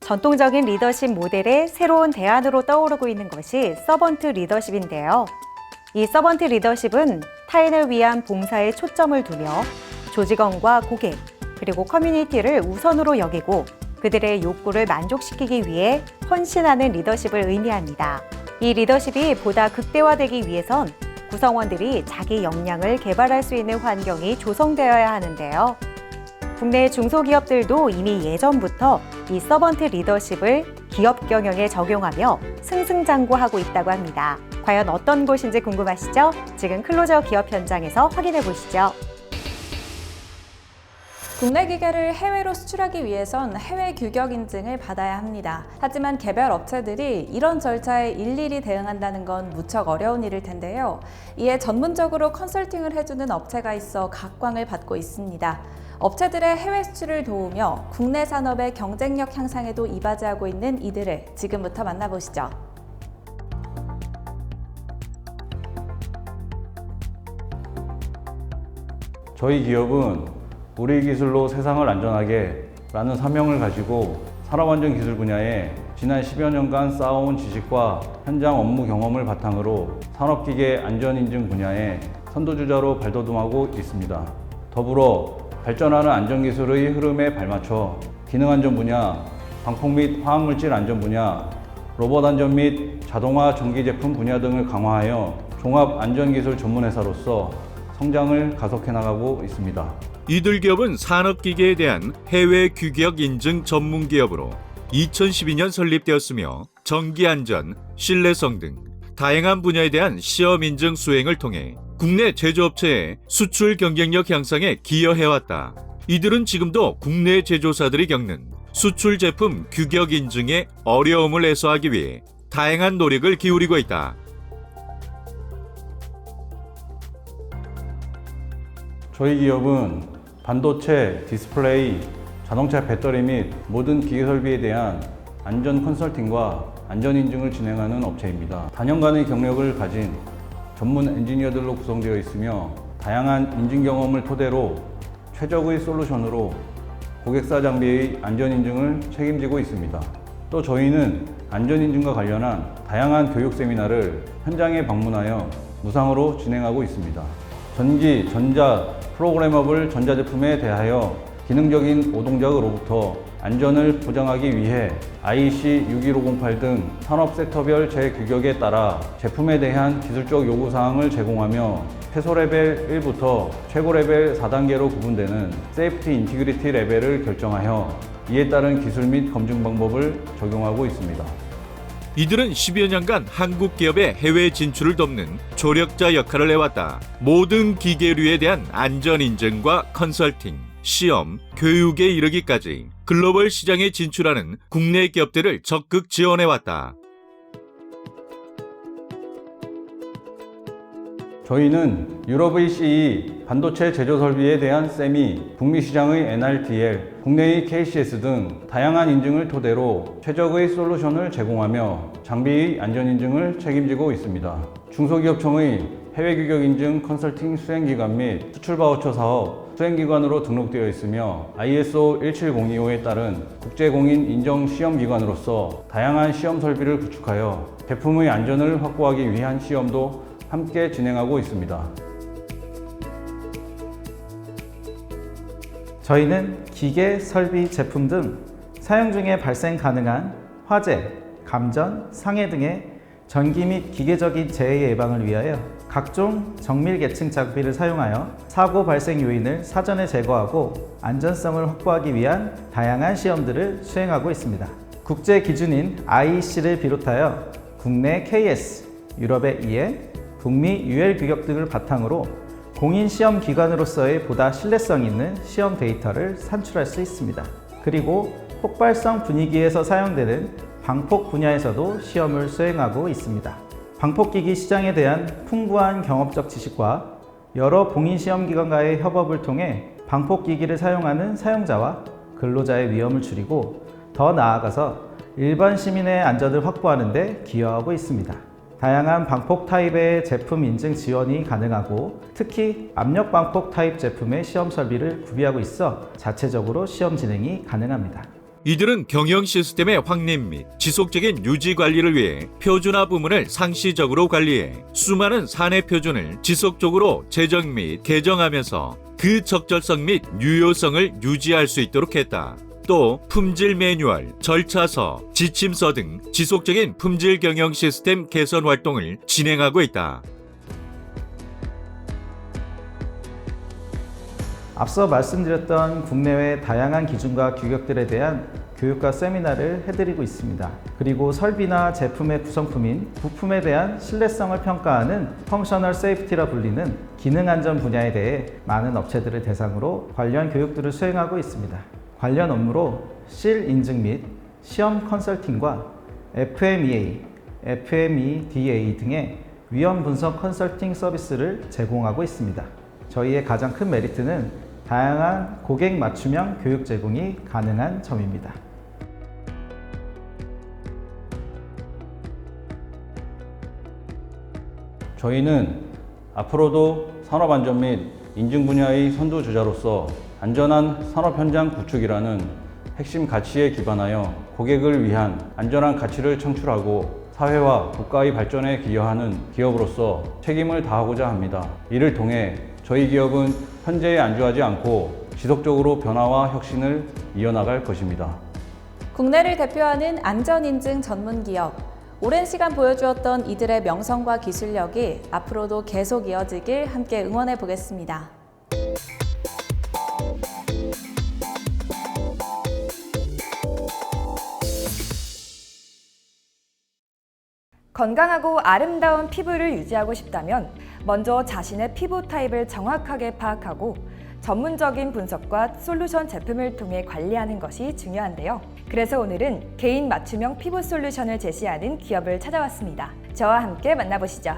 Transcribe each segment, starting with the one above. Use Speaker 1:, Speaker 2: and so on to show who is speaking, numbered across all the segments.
Speaker 1: 전통적인 리더십 모델의 새로운 대안으로 떠오르고 있는 것이 서번트 리더십인데요. 이 서번트 리더십은 타인을 위한 봉사에 초점을 두며 조직원과 고객, 그리고 커뮤니티를 우선으로 여기고 그들의 욕구를 만족시키기 위해 헌신하는 리더십을 의미합니다. 이 리더십이 보다 극대화되기 위해선 구성원들이 자기 역량을 개발할 수 있는 환경이 조성되어야 하는데요. 국내 중소기업들도 이미 예전부터 이 서번트 리더십을 기업 경영에 적용하며 승승장구하고 있다고 합니다. 과연 어떤 곳인지 궁금하시죠? 지금 클로저 기업 현장에서 확인해 보시죠.
Speaker 2: 국내 기계를 해외로 수출하기 위해선 해외 규격 인증을 받아야 합니다. 하지만 개별 업체들이 이런 절차에 일일이 대응한다는 건 무척 어려운 일일 텐데요. 이에 전문적으로 컨설팅을 해주는 업체가 있어 각광을 받고 있습니다. 업체들의 해외 수출을 도우며 국내 산업의 경쟁력 향상에도 이바지하고 있는 이들을 지금부터 만나보시죠.
Speaker 3: 저희 기업은 우리 기술로 세상을 안전하게 라는 사명을 가지고 산업안전 기술 분야에 지난 10여 년간 쌓아온 지식과 현장 업무 경험을 바탕으로 산업기계 안전인증 분야에 선도주자로 발돋움하고 있습니다. 더불어 발전하는 안전기술의 흐름에 발맞춰 기능안전 분야, 방폭 및 화학물질 안전 분야, 로봇 안전 및 자동화 전기 제품 분야 등을 강화하여 종합 안전기술 전문회사로서 성장을 가속해 나가고 있습니다.
Speaker 4: 이들 기업은 산업기계에 대한 해외 규격 인증 전문 기업으로 2012년 설립되었으며 전기안전, 신뢰성 등 다양한 분야에 대한 시험 인증 수행을 통해 국내 제조업체의 수출 경쟁력 향상에 기여해왔다. 이들은 지금도 국내 제조사들이 겪는 수출 제품 규격 인증의 어려움을 해소하기 위해 다양한 노력을 기울이고 있다.
Speaker 3: 저희 기업은 반도체, 디스플레이, 자동차 배터리 및 모든 기계 설비에 대한 안전 컨설팅과 안전 인증을 진행하는 업체입니다. 다년간의 경력을 가진 전문 엔지니어들로 구성되어 있으며 다양한 인증 경험을 토대로 최적의 솔루션으로 고객사 장비의 안전 인증을 책임지고 있습니다. 또 저희는 안전 인증과 관련한 다양한 교육 세미나를 현장에 방문하여 무상으로 진행하고 있습니다. 전기, 전자, 프로그래머블 전자제품에 대하여 기능적인 오동작으로부터 안전을 보장하기 위해 IEC 61508 등 산업 섹터별 제규격에 따라 제품에 대한 기술적 요구사항을 제공하며 최소 레벨 1부터 최고 레벨 4단계로 구분되는 세이프티 인티그리티 레벨을 결정하여 이에 따른 기술 및 검증 방법을 적용하고 있습니다.
Speaker 4: 이들은 10여 년간 한국 기업의 해외 진출을 돕는 조력자 역할을 해왔다. 모든 기계류에 대한 안전 인증과 컨설팅, 시험, 교육에 이르기까지 글로벌 시장에 진출하는 국내 기업들을 적극 지원해왔다.
Speaker 3: 저희는 유럽의 CE, 반도체 제조 설비에 대한 세미, 북미 시장의 NRDL, 국내의 KCS 등 다양한 인증을 토대로 최적의 솔루션을 제공하며 장비의 안전 인증을 책임지고 있습니다. 중소기업청의 해외 규격 인증 컨설팅 수행기관 및 수출 바우처 사업 수행기관으로 등록되어 있으며 ISO 17025에 따른 국제공인 인정 시험기관으로서 다양한 시험 설비를 구축하여 제품의 안전을 확보하기 위한 시험도 함께 진행하고 있습니다.
Speaker 5: 저희는 기계, 설비, 제품 등 사용 중에 발생 가능한 화재, 감전, 상해 등의 전기 및 기계적인 재해 예방을 위하여 각종 정밀 계층 장비를 사용하여 사고 발생 요인을 사전에 제거하고 안전성을 확보하기 위한 다양한 시험들을 수행하고 있습니다. 국제 기준인 IEC를 비롯하여 국내 KS, 유럽의 EL, 북미 UL 규격 등을 바탕으로 공인 시험 기관으로서의 보다 신뢰성 있는 시험 데이터를 산출할 수 있습니다. 그리고 폭발성 분위기에서 사용되는 방폭 분야에서도 시험을 수행하고 있습니다. 방폭기기 시장에 대한 풍부한 경험적 지식과 여러 공인 시험 기관과의 협업을 통해 방폭기기를 사용하는 사용자와 근로자의 위험을 줄이고 더 나아가서 일반 시민의 안전을 확보하는 데 기여하고 있습니다. 다양한 방폭 타입의 제품 인증 지원이 가능하고 특히 압력 방폭 타입 제품의 시험 설비를 구비하고 있어 자체적으로 시험 진행이 가능합니다.
Speaker 4: 이들은 경영 시스템의 확립 및 지속적인 유지 관리를 위해 표준화 부문을 상시적으로 관리해 수많은 사내 표준을 지속적으로 제정 및 개정하면서 그 적절성 및 유효성을 유지할 수 있도록 했다. 또 품질 매뉴얼, 절차서, 지침서 등 지속적인 품질 경영 시스템 개선 활동을 진행하고 있다.
Speaker 5: 앞서 말씀드렸던 국내외 다양한 기준과 규격들에 대한 교육과 세미나를 해드리고 있습니다. 그리고 설비나 제품의 구성품인 부품에 대한 신뢰성을 평가하는 펑셔널 세이프티라 불리는 기능 안전 분야에 대해 많은 업체들을 대상으로 관련 교육들을 수행하고 있습니다. 관련 업무로 실 인증 및 시험 컨설팅과 FMEA, FMEDA 등의 위험 분석 컨설팅 서비스를 제공하고 있습니다. 저희의 가장 큰 메리트는 다양한 고객 맞춤형 교육 제공이 가능한 점입니다.
Speaker 3: 저희는 앞으로도 산업안전 및 인증 분야의 선두주자로서 안전한 산업 현장 구축이라는 핵심 가치에 기반하여 고객을 위한 안전한 가치를 창출하고 사회와 국가의 발전에 기여하는 기업으로서 책임을 다하고자 합니다. 이를 통해 저희 기업은 현재에 안주하지 않고 지속적으로 변화와 혁신을 이어나갈 것입니다.
Speaker 2: 국내를 대표하는 안전인증 전문기업. 오랜 시간 보여주었던 이들의 명성과 기술력이 앞으로도 계속 이어지길 함께 응원해 보겠습니다.
Speaker 6: 건강하고 아름다운 피부를 유지하고 싶다면 먼저 자신의 피부 타입을 정확하게 파악하고 전문적인 분석과 솔루션 제품을 통해 관리하는 것이 중요한데요. 그래서 오늘은 개인 맞춤형 피부 솔루션을 제시하는 기업을 찾아왔습니다. 저와 함께 만나보시죠.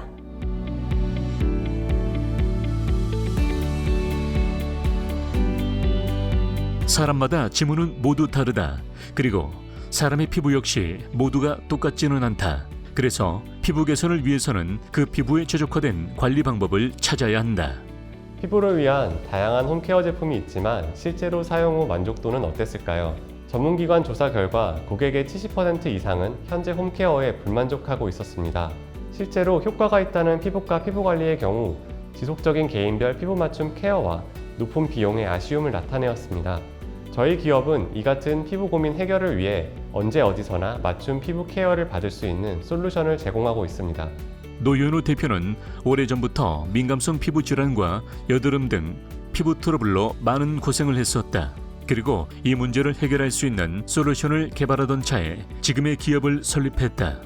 Speaker 7: 사람마다 지문은 모두 다르다. 그리고 사람의 피부 역시 모두가 똑같지는 않다. 그래서 피부 개선을 위해서는 그 피부에 최적화된 관리 방법을 찾아야 한다.
Speaker 8: 피부를 위한 다양한 홈케어 제품이 있지만 실제로 사용 후 만족도는 어땠을까요? 전문기관 조사 결과 고객의 70% 이상은 현재 홈케어에 불만족하고 있었습니다. 실제로 효과가 있다는 피부과 피부관리의 경우 지속적인 개인별 피부 맞춤 케어와 높은 비용의 아쉬움을 나타내었습니다. 저희 기업은 이 같은 피부 고민 해결을 위해 언제 어디서나 맞춤 피부 케어를 받을 수 있는 솔루션을 제공하고 있습니다.
Speaker 7: 노현우 대표는 오래전부터 민감성 피부 질환과 여드름 등 피부 트러블로 많은 고생을 했었다. 그리고 이 문제를 해결할 수 있는 솔루션을 개발하던 차에 지금의 기업을 설립했다.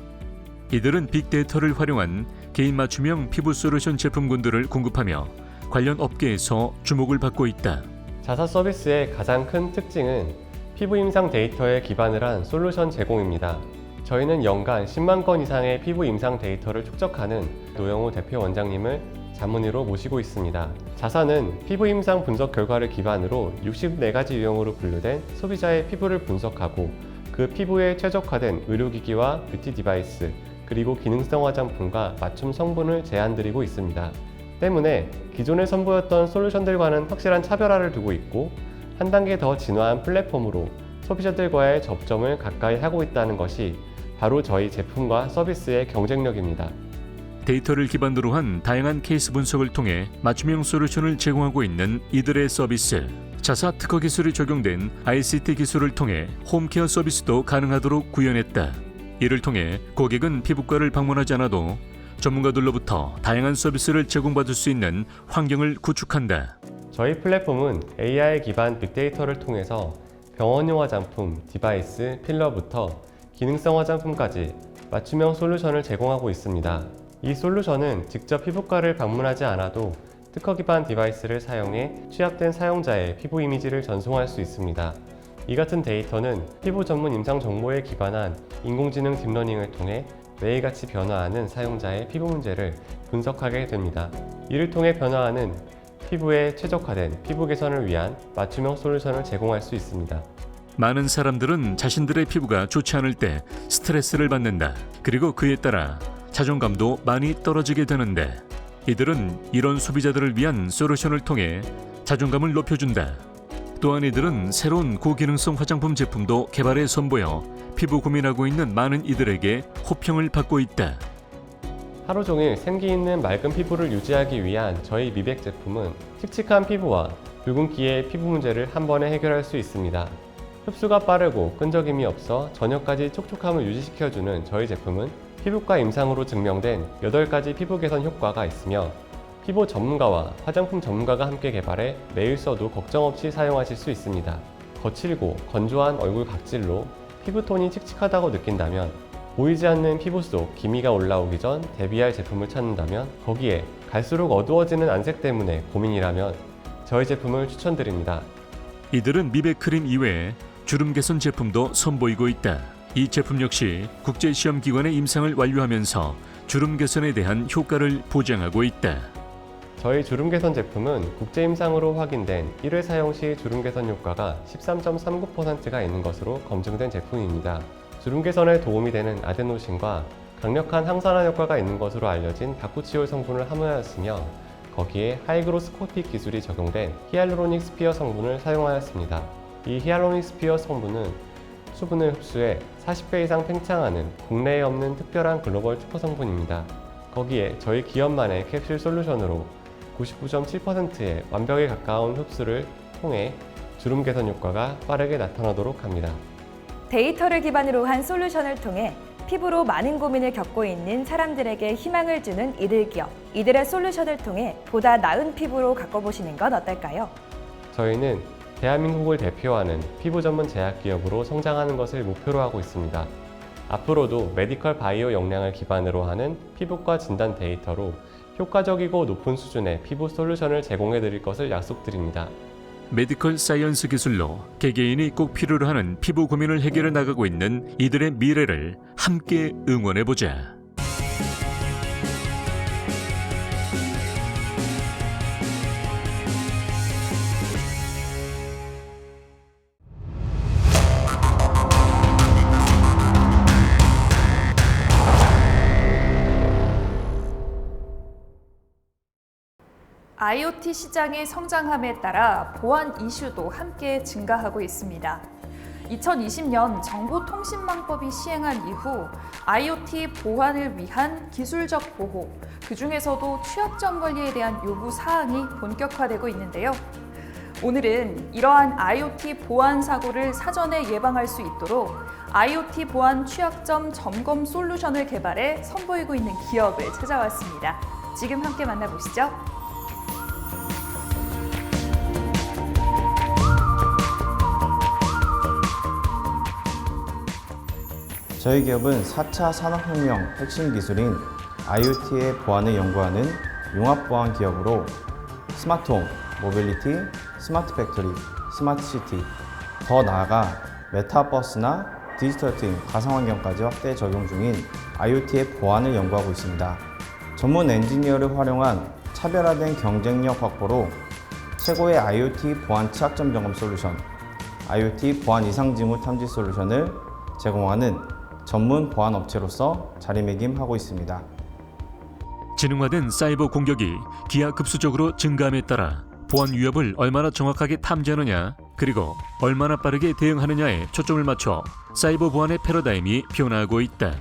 Speaker 7: 이들은 빅데이터를 활용한 개인 맞춤형 피부 솔루션 제품군들을 공급하며 관련 업계에서 주목을 받고 있다.
Speaker 8: 자사 서비스의 가장 큰 특징은 피부 임상 데이터에 기반을 한 솔루션 제공입니다. 저희는 연간 10만 건 이상의 피부 임상 데이터를 축적하는 노영호 대표 원장님을 자문의로 모시고 있습니다. 자사는 피부 임상 분석 결과를 기반으로 64가지 유형으로 분류된 소비자의 피부를 분석하고 그 피부에 최적화된 의료기기와 뷰티 디바이스 그리고 기능성 화장품과 맞춤 성분을 제안드리고 있습니다. 때문에 기존에 선보였던 솔루션들과는 확실한 차별화를 두고 있고 한 단계 더 진화한 플랫폼으로 소비자들과의 접점을 가까이 하고 있다는 것이 바로 저희 제품과 서비스의 경쟁력입니다.
Speaker 7: 데이터를 기반으로 한 다양한 케이스 분석을 통해 맞춤형 솔루션을 제공하고 있는 이들의 서비스. 자사 특허 기술이 적용된 ICT 기술을 통해 홈케어 서비스도 가능하도록 구현했다. 이를 통해 고객은 피부과를 방문하지 않아도 전문가들로부터 다양한 서비스를 제공받을 수 있는 환경을 구축한다.
Speaker 8: 저희 플랫폼은 AI 기반 빅데이터를 통해서 병원용 화장품, 디바이스, 필러부터 기능성 화장품까지 맞춤형 솔루션을 제공하고 있습니다. 이 솔루션은 직접 피부과를 방문하지 않아도 특허 기반 디바이스를 사용해 취합된 사용자의 피부 이미지를 전송할 수 있습니다. 이 같은 데이터는 피부 전문 임상 정보에 기반한 인공지능 딥러닝을 통해 매일같이 변화하는 사용자의 피부 문제를 분석하게 됩니다. 이를 통해 변화하는 피부에 최적화된 피부 개선을 위한 맞춤형 솔루션을 제공할 수 있습니다.
Speaker 7: 많은 사람들은 자신들의 피부가 좋지 않을 때 스트레스를 받는다. 그리고 그에 따라 자존감도 많이 떨어지게 되는데 이들은 이런 소비자들을 위한 솔루션을 통해 자존감을 높여준다. 또한 이들은 새로운 고기능성 화장품 제품도 개발해 선보여 피부 고민하고 있는 많은 이들에게 호평을 받고 있다.
Speaker 8: 하루 종일 생기 있는 맑은 피부를 유지하기 위한 저희 미백 제품은 칙칙한 피부와 붉은기의 피부 문제를 한 번에 해결할 수 있습니다. 흡수가 빠르고 끈적임이 없어 저녁까지 촉촉함을 유지시켜주는 저희 제품은 피부과 임상으로 증명된 8가지 피부 개선 효과가 있으며 피부 전문가와 화장품 전문가가 함께 개발해 매일 써도 걱정 없이 사용하실 수 있습니다. 거칠고 건조한 얼굴 각질로 피부톤이 칙칙하다고 느낀다면, 보이지 않는 피부 속 기미가 올라오기 전 대비할 제품을 찾는다면, 거기에 갈수록 어두워지는 안색 때문에 고민이라면 저희 제품을 추천드립니다.
Speaker 7: 이들은 미백 크림 이외에 주름 개선 제품도 선보이고 있다. 이 제품 역시 국제시험기관의 임상을 완료하면서 주름 개선에 대한 효과를 보장하고 있다.
Speaker 8: 저희 주름 개선 제품은 국제 임상으로 확인된 1회 사용 시 주름 개선 효과가 13.39%가 있는 것으로 검증된 제품입니다. 주름 개선에 도움이 되는 아데노신과 강력한 항산화 효과가 있는 것으로 알려진 다쿠치올 성분을 함유하였으며, 거기에 하이그로스코픽 기술이 적용된 히알루로닉 스피어 성분을 사용하였습니다. 이 히알루로닉 스피어 성분은 수분을 흡수해 40배 이상 팽창하는 국내에 없는 특별한 글로벌 특허 성분입니다. 거기에 저희 기업만의 캡슐 솔루션으로 99.7%의 완벽에 가까운 흡수를 통해 주름 개선 효과가 빠르게 나타나도록 합니다.
Speaker 6: 데이터를 기반으로 한 솔루션을 통해 피부로 많은 고민을 겪고 있는 사람들에게 희망을 주는 이들 기업. 이들의 솔루션을 통해 보다 나은 피부로 가꿔보시는 건 어떨까요?
Speaker 8: 저희는 대한민국을 대표하는 피부 전문 제약 기업으로 성장하는 것을 목표로 하고 있습니다. 앞으로도 메디컬 바이오 역량을 기반으로 하는 피부과 진단 데이터로 효과적이고 높은 수준의 피부 솔루션을 제공해 드릴 것을 약속드립니다.
Speaker 7: 메디컬 사이언스 기술로 개개인이 꼭 필요로 하는 피부 고민을 해결해 나가고 있는 이들의 미래를 함께 응원해보자.
Speaker 9: IoT 시장의 성장함에 따라 보안 이슈도 함께 증가하고 있습니다. 2020년 정보통신망법이 시행한 이후 IoT 보안을 위한 기술적 보호, 그중에서도 취약점 관리에 대한 요구 사항이 본격화되고 있는데요. 오늘은 이러한 IoT 보안 사고를 사전에 예방할 수 있도록 IoT 보안 취약점 점검 솔루션을 개발해 선보이고 있는 기업을 찾아왔습니다. 지금 함께 만나보시죠.
Speaker 10: 저희 기업은 4차 산업혁명 핵심 기술인 IoT의 보안을 연구하는 융합보안 기업으로 스마트홈, 모빌리티, 스마트 팩토리, 스마트 시티, 더 나아가 메타버스나 디지털 트윈, 가상환경까지 확대 적용 중인 IoT의 보안을 연구하고 있습니다. 전문 엔지니어를 활용한 차별화된 경쟁력 확보로 최고의 IoT 보안 취약점 점검 솔루션, IoT 보안 이상 징후 탐지 솔루션을 제공하는 전문 보안 업체로서 자리매김하고 있습니다.
Speaker 7: 지능화된 사이버 공격이 기하급수적으로 증가함에 따라 보안 위협을 얼마나 정확하게 탐지하느냐, 그리고 얼마나 빠르게 대응하느냐에 초점을 맞춰 사이버 보안의 패러다임이 변화하고 있다.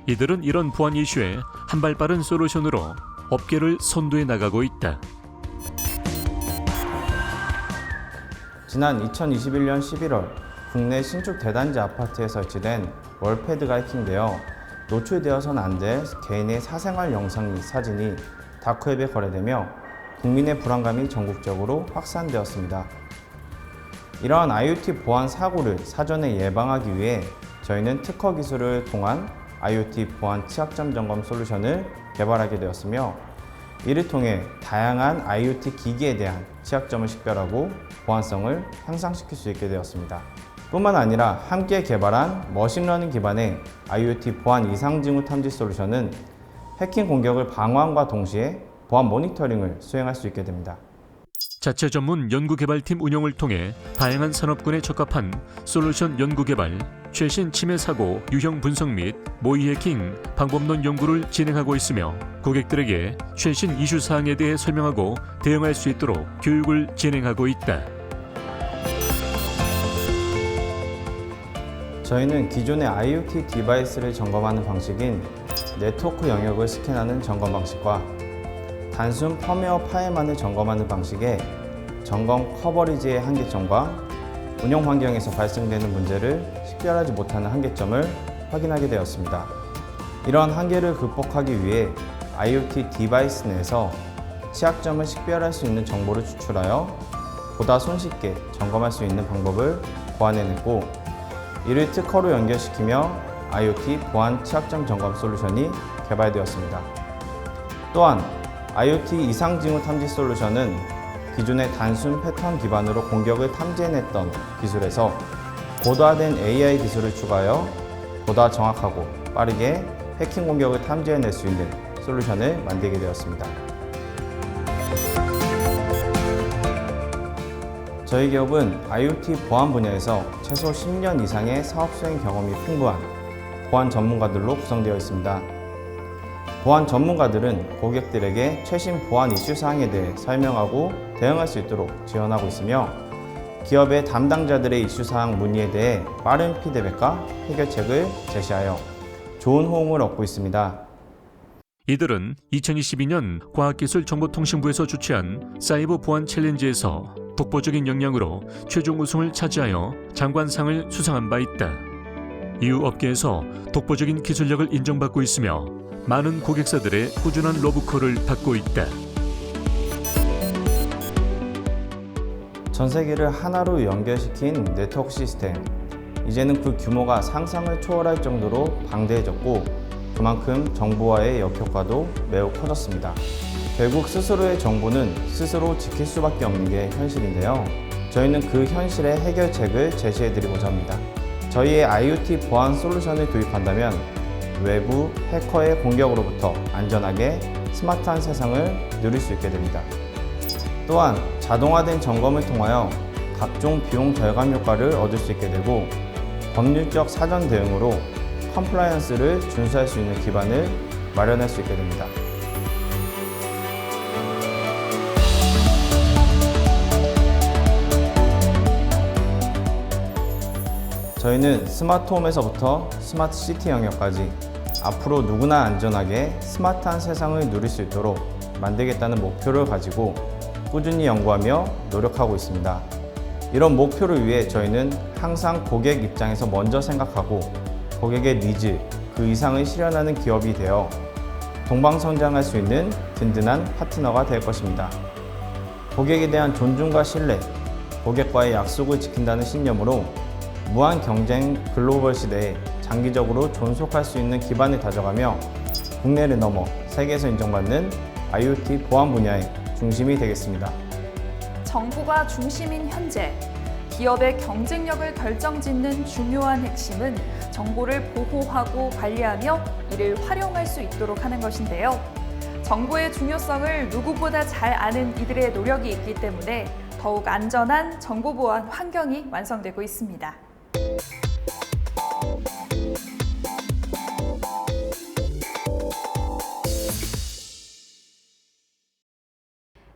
Speaker 7: 이들은 이런 보안 이슈에 한 발 빠른 솔루션으로 업계를 선도해 나가고 있다.
Speaker 10: 지난 2021년 11월 국내 신축 대단지 아파트에 설치된 월패드가 해킹되어 노출되어서는 안 될 개인의 사생활 영상 및 사진이 다크웹에 거래되며 국민의 불안감이 전국적으로 확산되었습니다. 이러한 IoT 보안 사고를 사전에 예방하기 위해 저희는 특허 기술을 통한 IoT 보안 취약점 점검 솔루션을 개발하게 되었으며, 이를 통해 다양한 IoT 기기에 대한 취약점을 식별하고 보안성을 향상시킬 수 있게 되었습니다. 뿐만 아니라 함께 개발한 머신러닝 기반의 IoT 보안 이상 징후 탐지 솔루션은 해킹 공격을 방어함과 동시에 보안 모니터링을 수행할 수 있게 됩니다.
Speaker 7: 자체 전문 연구개발팀 운영을 통해 다양한 산업군에 적합한 솔루션 연구개발, 최신 침해 사고, 유형 분석 및 모의 해킹 방법론 연구를 진행하고 있으며, 고객들에게 최신 이슈 사항에 대해 설명하고 대응할 수 있도록 교육을 진행하고 있다.
Speaker 10: 저희는 기존의 IoT 디바이스를 점검하는 방식인 네트워크 영역을 스캔하는 점검 방식과 단순 펌웨어 파일만을 점검하는 방식의 점검 커버리지의 한계점과 운영 환경에서 발생되는 문제를 식별하지 못하는 한계점을 확인하게 되었습니다. 이러한 한계를 극복하기 위해 IoT 디바이스 내에서 취약점을 식별할 수 있는 정보를 추출하여 보다 손쉽게 점검할 수 있는 방법을 고안해냈고, 이를 특허로 연결시키며 IoT 보안 취약점 점검 솔루션이 개발되었습니다. 또한 IoT 이상 징후 탐지 솔루션은 기존의 단순 패턴 기반으로 공격을 탐지해냈던 기술에서 고도화된 AI 기술을 추가하여 보다 정확하고 빠르게 해킹 공격을 탐지해낼 수 있는 솔루션을 만들게 되었습니다. 저희 기업은 IoT 보안 분야에서 최소 10년 이상의 사업 수행 경험이 풍부한 보안 전문가들로 구성되어 있습니다. 보안 전문가들은 고객들에게 최신 보안 이슈 사항에 대해 설명하고 대응할 수 있도록 지원하고 있으며, 기업의 담당자들의 이슈 사항 문의에 대해 빠른 피드백과 해결책을 제시하여 좋은 호응을 얻고 있습니다.
Speaker 7: 이들은 2022년 과학기술정보통신부에서 주최한 사이버 보안 챌린지에서 독보적인 역량으로 최종 우승을 차지하여 장관상을 수상한 바 있다. 이후 업계에서 독보적인 기술력을 인정받고 있으며 많은 고객사들의 꾸준한 러브콜을 받고 있다.
Speaker 10: 전 세계를 하나로 연결시킨 네트워크 시스템. 이제는 그 규모가 상상을 초월할 정도로 방대해졌고, 그만큼 정보와의 역효과도 매우 커졌습니다. 결국 스스로의 정보는 스스로 지킬 수밖에 없는 게 현실인데요. 저희는 그 현실의 해결책을 제시해드리고자 합니다. 저희의 IoT 보안 솔루션을 도입한다면 외부 해커의 공격으로부터 안전하게 스마트한 세상을 누릴 수 있게 됩니다. 또한 자동화된 점검을 통하여 각종 비용 절감 효과를 얻을 수 있게 되고, 법률적 사전 대응으로 컴플라이언스를 준수할 수 있는 기반을 마련할 수 있게 됩니다. 저희는 스마트홈에서부터 스마트시티 영역까지 앞으로 누구나 안전하게 스마트한 세상을 누릴 수 있도록 만들겠다는 목표를 가지고 꾸준히 연구하며 노력하고 있습니다. 이런 목표를 위해 저희는 항상 고객 입장에서 먼저 생각하고 고객의 니즈, 그 이상을 실현하는 기업이 되어 동방성장할 수 있는 든든한 파트너가 될 것입니다. 고객에 대한 존중과 신뢰, 고객과의 약속을 지킨다는 신념으로 무한 경쟁 글로벌 시대에 장기적으로 존속할 수 있는 기반을 다져가며 국내를 넘어 세계에서 인정받는 IoT 보안 분야의 중심이 되겠습니다.
Speaker 9: 정부가 중심인 현재, 기업의 경쟁력을 결정짓는 중요한 핵심은 정보를 보호하고 관리하며 이를 활용할 수 있도록 하는 것인데요. 정보의 중요성을 누구보다 잘 아는 이들의 노력이 있기 때문에 더욱 안전한 정보 보안 환경이 완성되고 있습니다.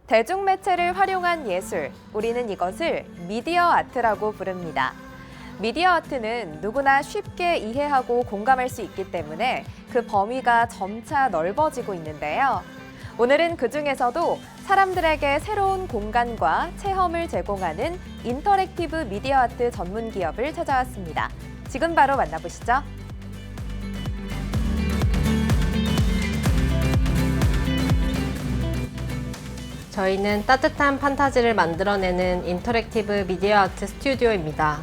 Speaker 11: 대중매체를 활용한 예술, 우리는 이것을 미디어 아트라고 부릅니다. 미디어 아트는 누구나 쉽게 이해하고 공감할 수 있기 때문에 그 범위가 점차 넓어지고 있는데요. 오늘은 그중에서도 사람들에게 새로운 공간과 체험을 제공하는 인터랙티브 미디어 아트 전문 기업을 찾아왔습니다. 지금 바로 만나보시죠.
Speaker 12: 저희는 따뜻한 판타지를 만들어내는 인터랙티브 미디어 아트 스튜디오입니다.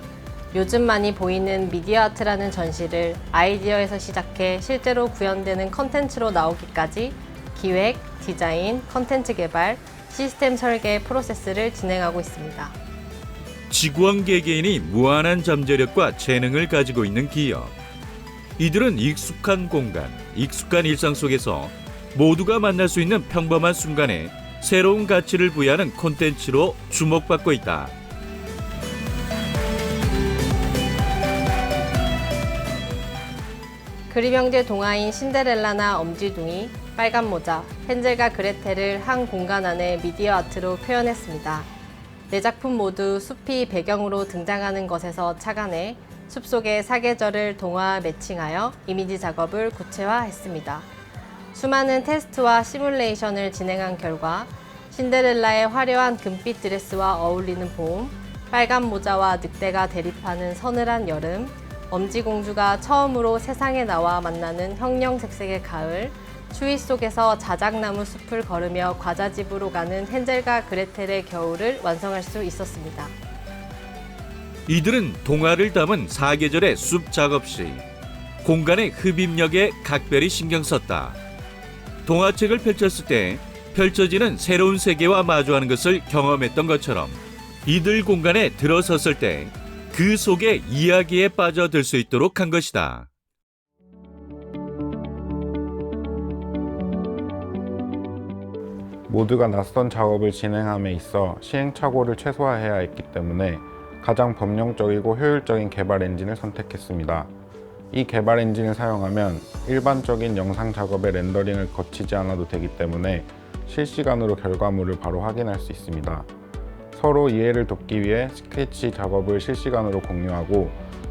Speaker 12: 요즘 많이 보이는 미디어 아트라는 전시를 아이디어에서 시작해 실제로 구현되는 컨텐츠로 나오기까지 기획, 디자인, 컨텐츠 개발, 시스템 설계 프로세스를 진행하고 있습니다.
Speaker 4: 지구왕 개개인이 무한한 잠재력과 재능을 가지고 있는 기업. 이들은 익숙한 공간, 익숙한 일상 속에서 모두가 만날 수 있는 평범한 순간에 새로운 가치를 부여하는 콘텐츠로 주목받고 있다.
Speaker 12: 그림 형제 동화인 신데렐라나 엄지둥이, 빨간 모자, 헨젤과 그레텔을 한 공간 안에 미디어 아트로 표현했습니다. 네 작품 모두 숲이 배경으로 등장하는 것에서 착안해 숲속의 사계절을 동화 매칭하여 이미지 작업을 구체화했습니다. 수많은 테스트와 시뮬레이션을 진행한 결과 신데렐라의 화려한 금빛 드레스와 어울리는 봄, 빨간 모자와 늑대가 대립하는 서늘한 여름, 엄지공주가 처음으로 세상에 나와 만나는 형형색색의 가을, 추위 속에서 자작나무 숲을 걸으며 과자집으로 가는 헨젤과 그레텔의 겨울을 완성할 수 있었습니다.
Speaker 4: 이들은 동화를 담은 사계절의 숲 작업 시 공간의 흡입력에 각별히 신경 썼다. 동화책을 펼쳤을 때 펼쳐지는 새로운 세계와 마주하는 것을 경험했던 것처럼 이들 공간에 들어섰을 때 그 속의 이야기에 빠져들 수 있도록 한 것이다.
Speaker 13: 모두가 낯선 작업을 진행함에 있어 시행착오를 최소화해야 했기 때문에 가장 범용적이고 효율적인 개발 엔진을 선택했습니다. 이 개발 엔진을 사용하면 일반적인 영상 작업의 렌더링을 거치지 않아도 되기 때문에 실시간으로 결과물을 바로 확인할 수 있습니다. 서로 이해를 돕기 위해 스케치 작업을 실시간으로 공유하고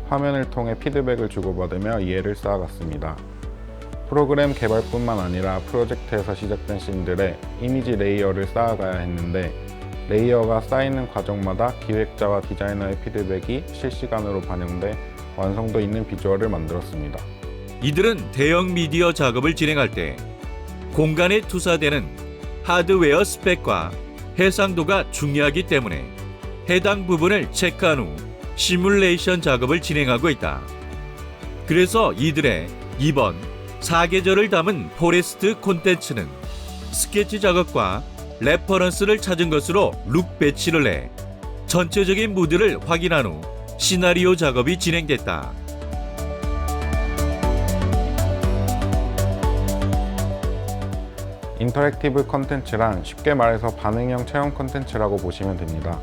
Speaker 13: 화면을 통해 피드백을 주고받으며 이해를 쌓아갔습니다. 프로그램 개발뿐만 아니라 프로젝트에서 시작된 씬들에 이미지 레이어를 쌓아가야 했는데 레이어가 쌓이는 과정마다 기획자와 디자이너의 피드백이 실시간으로 반영돼 완성도 있는 비주얼을 만들었습니다.
Speaker 4: 이들은 대형 미디어 작업을 진행할 때 공간에 투사되는 하드웨어 스펙과 해상도가 중요하기 때문에 해당 부분을 체크한 후 시뮬레이션 작업을 진행하고 있다. 그래서 이들의 이번 사계절을 담은 포레스트 콘텐츠는 스케치 작업과 레퍼런스를 찾은 것으로 룩 배치를 해 전체적인 무드를 확인한 후 시나리오 작업이 진행됐다.
Speaker 13: 인터랙티브 컨텐츠란 쉽게 말해서 반응형 체험 컨텐츠라고 보시면 됩니다.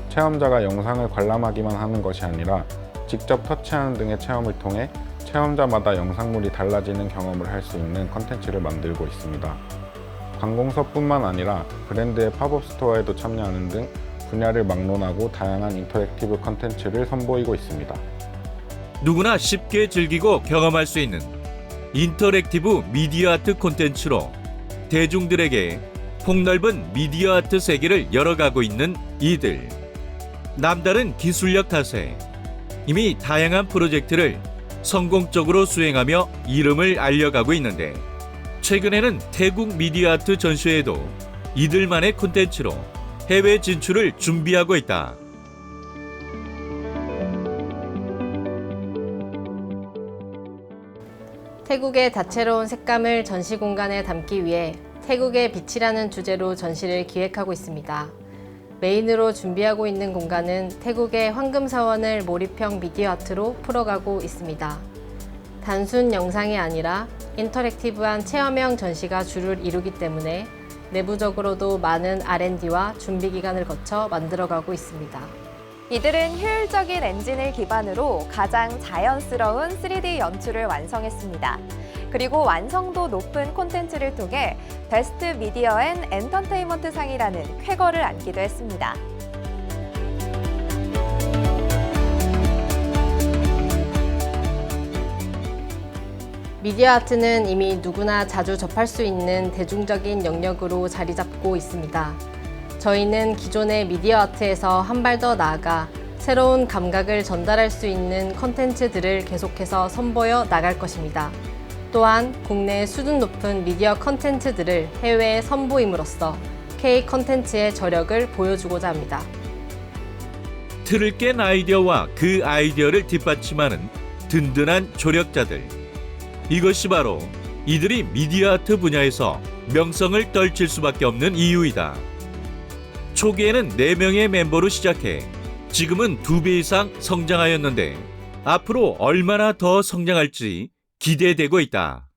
Speaker 13: 체험자가 영상을 관람하기만 하는 것이 아니라 직접 터치하는 등의 체험을 통해 체험자마다 영상물이 달라지는 경험을 할 수 있는 컨텐츠를 만들고 있습니다. 관공서뿐만 아니라 브랜드의 팝업 스토어에도 참여하는 등 분야를 막론하고 다양한 인터랙티브 컨텐츠를 선보이고 있습니다.
Speaker 4: 누구나 쉽게 즐기고 경험할 수 있는 인터랙티브 미디어 아트 콘텐츠로 대중들에게 폭넓은 미디어 아트 세계를 열어가고 있는 이들. 남다른 기술력 탓에 이미 다양한 프로젝트를 성공적으로 수행하며 이름을 알려가고 있는데 최근에는 태국 미디어 아트 전시회에도 이들만의 콘텐츠로 해외 진출을 준비하고 있다.
Speaker 12: 태국의 다채로운 색감을 전시 공간에 담기 위해 태국의 빛이라는 주제로 전시를 기획하고 있습니다. 메인으로 준비하고 있는 공간은 태국의 황금사원을 몰입형 미디어 아트로 풀어가고 있습니다. 단순 영상이 아니라 인터랙티브한 체험형 전시가 주를 이루기 때문에 내부적으로도 많은 R&D와 준비 기간을 거쳐 만들어가고 있습니다.
Speaker 11: 이들은 효율적인 엔진을 기반으로 가장 자연스러운 3D 연출을 완성했습니다. 그리고 완성도 높은 콘텐츠를 통해 베스트 미디어 앤 엔터테인먼트 상이라는 쾌거를 안기도 했습니다.
Speaker 12: 미디어 아트는 이미 누구나 자주 접할 수 있는 대중적인 영역으로 자리 잡고 있습니다. 저희는 기존의 미디어 아트에서 한 발 더 나아가 새로운 감각을 전달할 수 있는 콘텐츠들을 계속해서 선보여 나갈 것입니다. 또한 국내 수준 높은 미디어 콘텐츠들을 해외에 선보임으로써 K 콘텐츠의 저력을 보여주고자 합니다.
Speaker 4: 틀을 깬 아이디어와 그 아이디어를 뒷받침하는 든든한 조력자들. 이것이 바로 이들이 미디어 아트 분야에서 명성을 떨칠 수밖에 없는 이유이다. 초기에는 4명의 멤버로 시작해 지금은 2배 이상 성장하였는데 앞으로 얼마나 더 성장할지 기대되고 있다.